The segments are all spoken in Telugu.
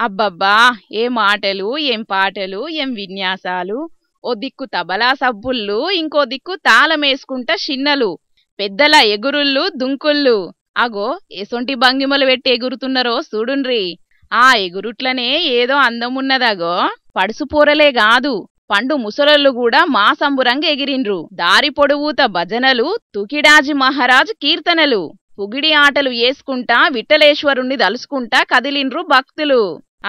అబ్బబ్బా! ఏ మాటలు, ఏం పాటలు, ఏం విన్యాసాలు. ఓ దిక్కు తబలా సబ్బుళ్ళు, ఇంకో దిక్కు తాళమేసుకుంటా షిన్నలు, పెద్దల ఎగురుళ్ళు, దుంకుళ్ళు. అగో ఎసొంటి భంగిమలు పెట్టి ఎగురుతున్నారో సూడుండ్రి. ఆ ఎగురుట్లనే ఏదో అందమున్నదగో. పడుసుపోరలే గాదు, పండు ముసలోళ్ళు కూడా మా సంబురంగా ఎగిరిండ్రు. దారి పొడువుత భజనలు, తుకిడాజి మహారాజ్ కీర్తనలు, పుగిడి ఆటలు ఏసుకుంటా విఠలేశ్వరుణ్ణి దలుసుకుంటా కదిలిండ్రు భక్తులు.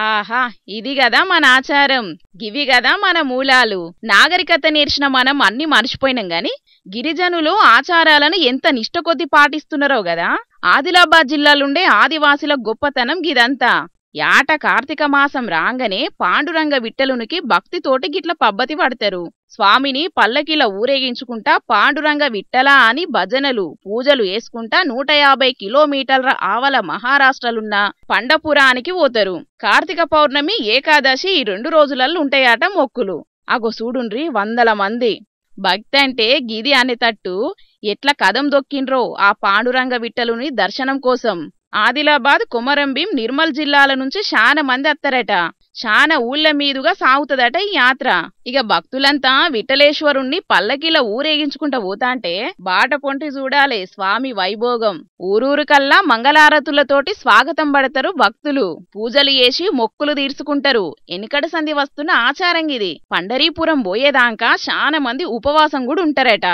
ఆహా, ఇది గదా మన ఆచారం, గివి గదా మన మూలాలు. నాగరికత నేర్చిన మనం అన్ని మర్చిపోయినాం గాని గిరిజనులు ఆచారాలను ఎంత నిష్ట కొద్ది పాటిస్తున్నారో గదా. ఆదిలాబాద్ జిల్లాలుండే ఆదివాసుల గొప్పతనం గిదంతా. యాట కార్తీక మాసం రాంగనే పాండురంగ విట్టలునికి భక్తితోటి గిట్ల పబ్బతి పడతారు. స్వామిని పల్లకిల ఊరేగించుకుంటా పాండురంగ విట్టలా అని భజనలు పూజలు వేసుకుంటా 150 కిలోమీటర్ల ఆవల మహారాష్ట్రలున్న పండపురానికి పోతారు. కార్తీక పౌర్ణమి ఏకాదశి ఈ 2 రోజులలో ఉంటాయట మొక్కులు. అగో సూడుండ్రి వందల మంది. భక్తి అంటే గిది అనేటట్టు ఎట్లా కదం దొక్కిండ్రో ఆ పాండురంగ విట్టలుని దర్శనం కోసం. ఆదిలాబాద్, కొమరంభీం, నిర్మల్ జిల్లాల నుంచి శానా మంది అత్తారట. శానా ఊళ్ళ మీదుగా సాగుతదట ఈ యాత్ర. ఇక భక్తులంతా విఠలేశ్వరుణ్ణి పల్లకిల ఊరేగించుకుంటా పోతాంటే బాట పొంటి చూడాలే స్వామి వైభోగం. ఊరూరుకల్లా మంగళారతులతోటి స్వాగతం పడతారు భక్తులు. పూజలు చేసి మొక్కులు తీర్చుకుంటారు. ఎనికడ సంధి వస్తున్న ఆచారం ఇది. పండరీపురం పోయేదాకా శానా మంది ఉపవాసం కూడా ఉంటారట.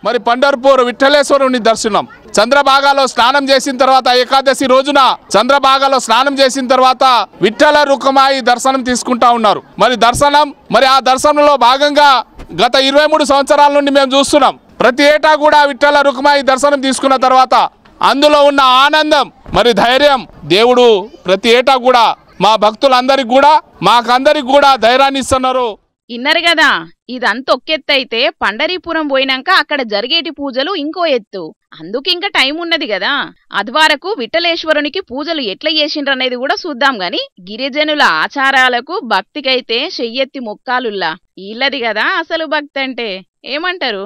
మరి పండర్పూర్ విఠలేశ్వరుని దర్శనం చంద్రభాగాలో స్నానం చేసిన తర్వాత ఏకాదశి రోజున చంద్రభాగాలో స్నానం చేసిన తర్వాత విఠల రుక్మాయి దర్శనం తీసుకుంటా ఉన్నారు. మరి ఆ దర్శనంలో భాగంగా గత 23 సంవత్సరాల నుండి మేము చూస్తున్నాం. ప్రతి ఏటా కూడా విఠల రుక్మాయి దర్శనం తీసుకున్న తర్వాత అందులో ఉన్న ఆనందం మరి ధైర్యం దేవుడు ప్రతి ఏటా కూడా మా భక్తులందరికీ కూడా మాకందరికి కూడా ధైర్యాన్ని ఇస్తున్నారు. ఇన్నరు గదా, ఇదంత ఒక్కెత్తైతే పండరీపురం పోయినాక అక్కడ జరిగేటి పూజలు ఇంకో ఎత్తు. అందుకింక టైం ఉన్నది గదా. అదివరకు విఠలేశ్వరునికి పూజలు ఎట్లా చేసిండ్రనేది కూడా చూద్దాం గాని గిరిజనుల ఆచారాలకు భక్తికైతే చెయ్యెత్తి మొక్కాలుల్లా. ఈళ్ళది గదా అసలు భక్తి అంటే. ఏమంటారు?